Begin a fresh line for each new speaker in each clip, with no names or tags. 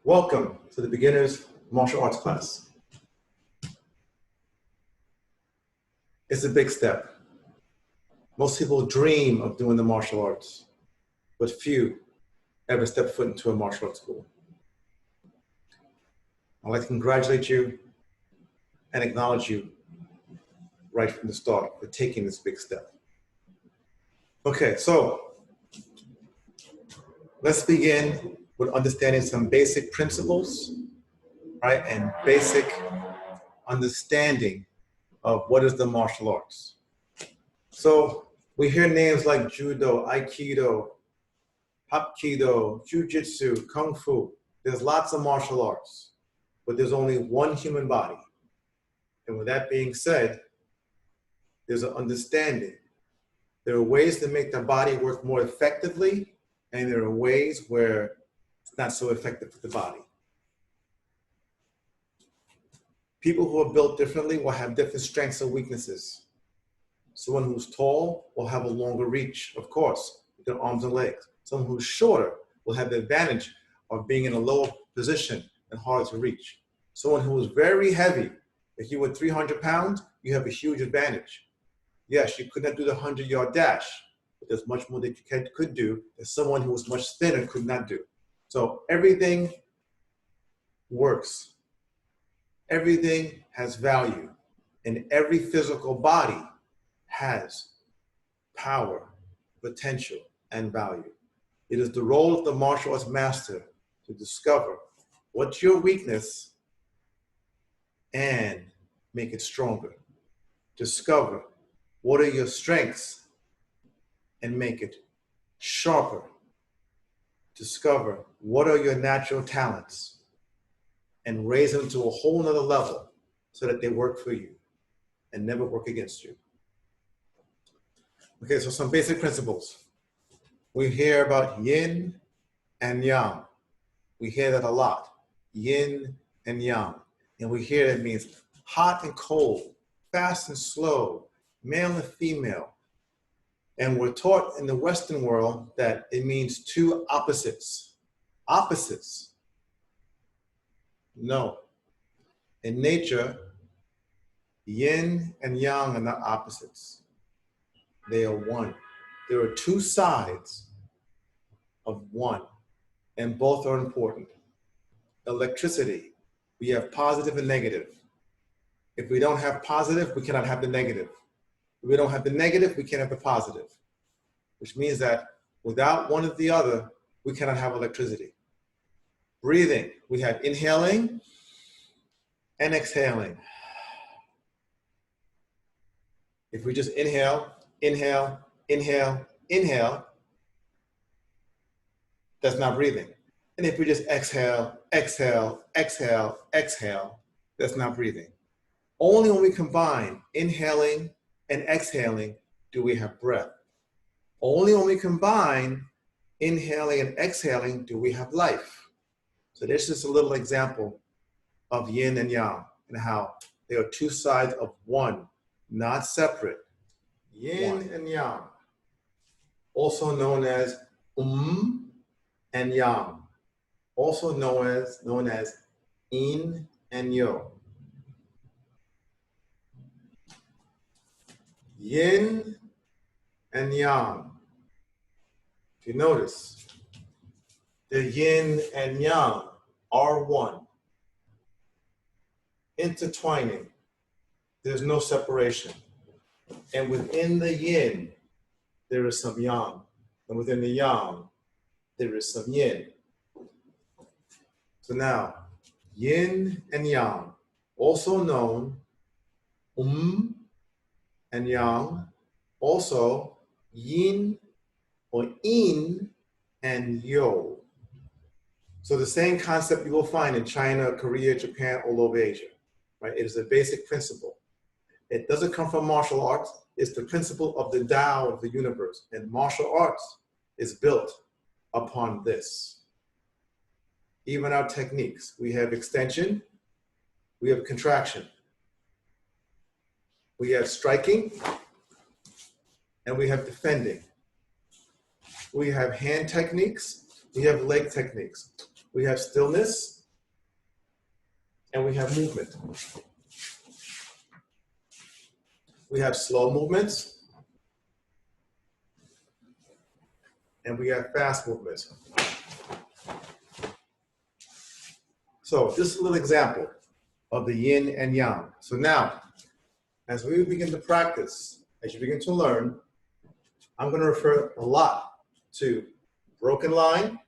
Welcome to the beginner's martial arts class. It's a big step. Most people dream of doing the martial arts, but few ever step foot into a martial arts school. I'd like to congratulate you and acknowledge you right from the start for taking this big step. Okay, so let's begin with understanding some basic principles, right, and basic understanding of what is the martial arts. So we hear names like Judo, Aikido, Hapkido, Jujitsu, Kung Fu. There's lots of martial arts, but there's only one human body. And with that being said, there's an understanding. There are ways to make the body work more effectively, and there are ways where it's not so effective for the body. People who are built differently will have different strengths and weaknesses. Someone who's tall will have a longer reach, of course, with their arms and legs. Someone who's shorter will have the advantage of being in a lower position and harder to reach. Someone who is very heavy, if you were 300 pounds, you have a huge advantage. Yes, you could not do the 100-yard dash, but there's much more that you could do that someone who was much thinner could not do. So everything works. Everything has value, and every physical body has power, potential, and value. It is the role of the martial arts master to discover what's your weakness and make it stronger. Discover what are your strengths and make it sharper. Discover what are your natural talents and raise them to a whole nother level so that they work for you and never work against you. Okay, so some basic principles. We hear about yin and yang. We hear that a lot, yin and yang. And we hear that it means hot and cold, fast and slow, male and female. And we're taught in the Western world that it means two opposites. Opposites. No. In nature, yin and yang are not opposites. They are one. There are two sides of one, and both are important. Electricity, we have positive and negative. If we don't have positive, we cannot have the negative. If we don't have the negative, we can't have the positive, which means that without one or the other, we cannot have electricity. Breathing, we have inhaling and exhaling. If we just inhale, inhale, inhale, inhale, that's not breathing. And if we just exhale, exhale, exhale, exhale, that's not breathing. Only when we combine inhaling and exhaling do we have breath. Only when we combine inhaling and exhaling do we have life. So this is a little example of yin and yang and how they are two sides of one, not separate. Yin and yang, also known as and yang, also known as yin and yo. Yin and yang. If you notice, the yin and yang are one. Intertwining. There's no separation. And within the yin, there is some yang. And within the yang, there is some yin. So now, yin and yang, also known and yang, also yin or yin and yo. So the same concept you will find in China, Korea, Japan, all over Asia, right? It is a basic principle. It doesn't come from martial arts. It's the principle of the Tao of the universe. And martial arts is built upon this. Even our techniques, we have extension, we have contraction, we have striking, and we have defending. We have hand techniques, we have leg techniques. We have stillness, and we have movement. We have slow movements, and we have fast movements. So this is a little example of the yin and yang. So now, as we begin to practice, as you begin to learn, I'm going to refer a lot to broken line,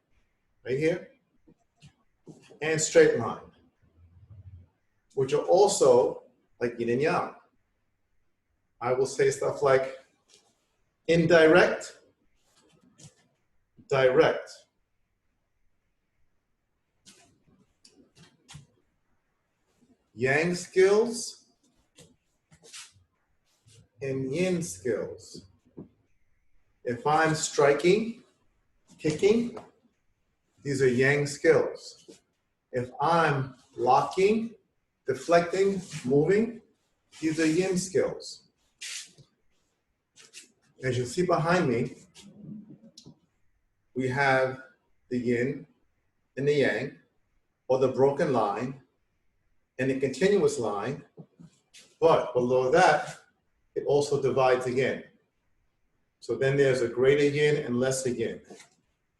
right here, and straight line, which are also like yin and yang. I will say stuff like indirect, direct. Yang skills and yin skills. If I'm striking, kicking, these are yang skills. If I'm blocking, deflecting, moving, these are yin skills. As you see behind me, we have the yin and the yang, or the broken line, and the continuous line, but below that, it also divides again. So then there's a greater yin and lesser yin,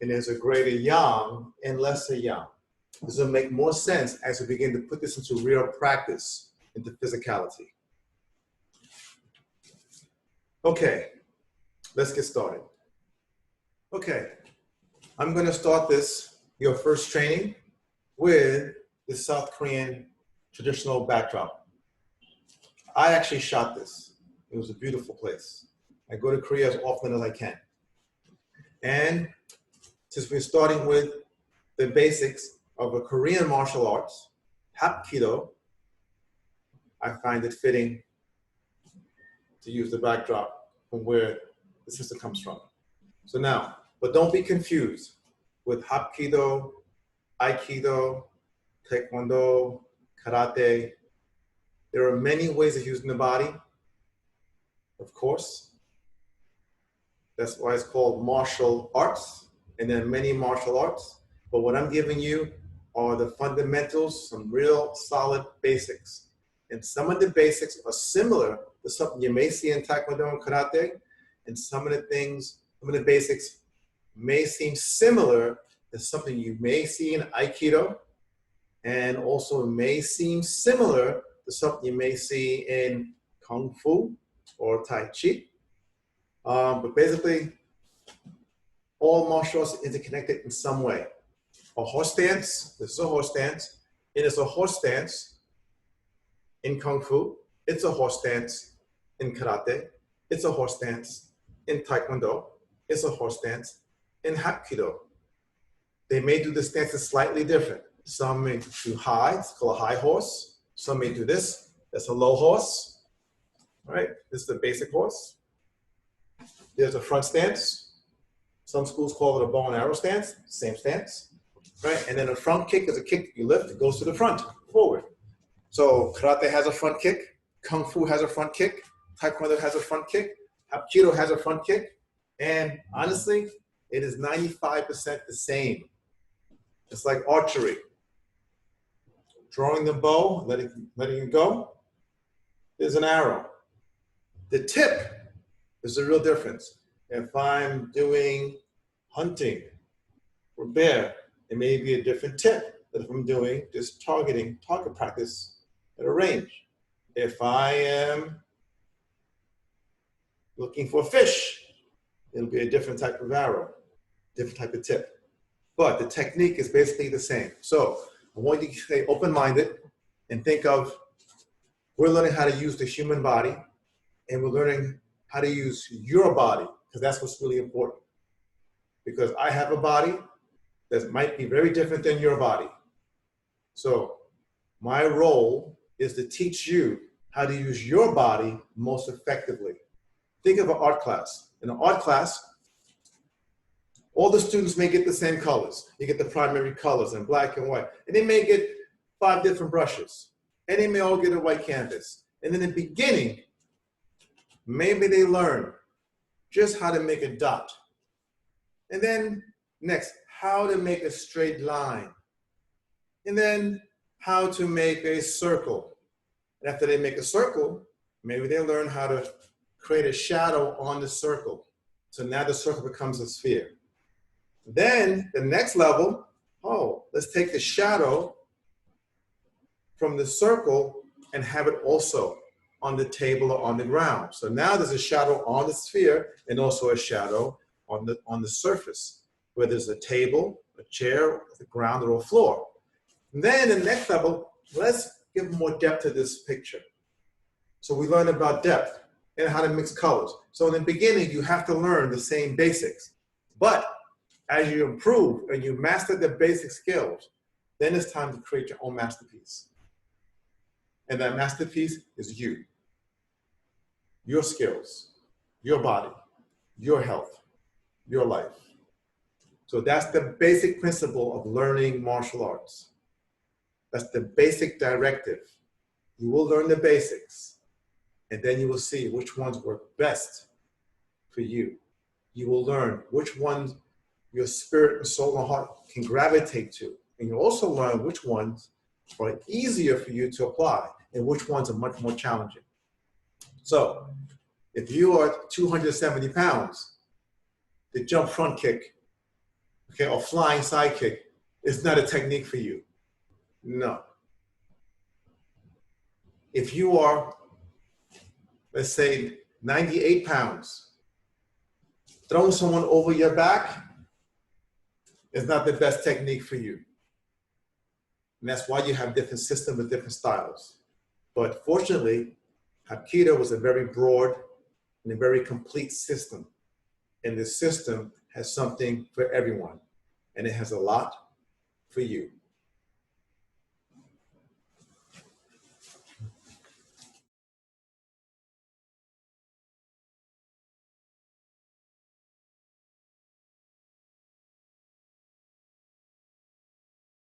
and there's a greater yang and lesser yang. This will make more sense as we begin to put this into real practice, into physicality. Okay, let's get started. Okay, I'm gonna start your first training with the South Korean traditional backdrop. I actually shot this. It was a beautiful place. I go to Korea as often as I can. And since we're starting with the basics of a Korean martial arts, Hapkido, I find it fitting to use the backdrop from where the system comes from. So now, but don't be confused with Hapkido, Aikido, Taekwondo, Karate. There are many ways of using the body, of course. That's why it's called martial arts, and there are many martial arts. But what I'm giving you are the fundamentals, some real solid basics. And some of the basics are similar to something you may see in Taekwondo and Karate, and some of the basics may seem similar to something you may see in Aikido, and also may seem similar to something you may see in Kung Fu or Tai Chi. But basically, all martial arts are interconnected in some way. A horse stance, this is a horse stance. It is a horse stance in Kung Fu. It's a horse stance in Karate. It's a horse stance in Taekwondo. It's a horse stance in Hapkido. They may do the stances slightly different. Some may do high, it's called a high horse. Some may do this, that's a low horse. All right, this is the basic horse. There's a front stance. Some schools call it a bow and arrow stance, same stance, right? And then a front kick is a kick you lift, it goes to the front, forward. So Karate has a front kick, Kung Fu has a front kick, Taekwondo has a front kick, Hapkido has a front kick, and honestly, it is 95% the same. It's like archery. Drawing the bow, letting it go, there's an arrow. The tip is the real difference. If I'm doing hunting or bear, it may be a different tip than if I'm doing just target practice at a range. If I am looking for fish, it'll be a different type of arrow, different type of tip. But the technique is basically the same. So I want you to stay open-minded and think of, we're learning how to use the human body, and we're learning how to use your body, because that's what's really important. Because I have a body that might be very different than your body. So my role is to teach you how to use your body most effectively. Think of an art class. In an art class, all the students may get the same colors. You get the primary colors in black and white. And they may get 5 different brushes. And they may all get a white canvas. And in the beginning, maybe they learn just how to make a dot. And then next, how to make a straight line. And then how to make a circle. And after they make a circle, maybe they learn how to create a shadow on the circle. So now the circle becomes a sphere. Then the next level, oh, let's take the shadow from the circle and have it also on the table or on the ground. So now there's a shadow on the sphere and also a shadow on the surface, whether it's a table, a chair, the ground, or a floor. And then the next level, let's give more depth to this picture. So we learn about depth and how to mix colors. So in the beginning, you have to learn the same basics. But as you improve and you master the basic skills, then it's time to create your own masterpiece. And that masterpiece is you, your skills, your body, your health, your life. So that's the basic principle of learning martial arts. That's the basic directive. You will learn the basics, and then you will see which ones work best for you. You will learn which ones your spirit and soul and heart can gravitate to. And you'll also learn which ones are easier for you to apply and which ones are much more challenging. So if you are 270 pounds, the jump front kick, okay, or flying side kick is not a technique for you. No. If you are, let's say, 98 pounds, throwing someone over your back is not the best technique for you. And that's why you have different systems with different styles. But fortunately, Hapkido was a very broad and a very complete system. And this system has something for everyone. And it has a lot for you.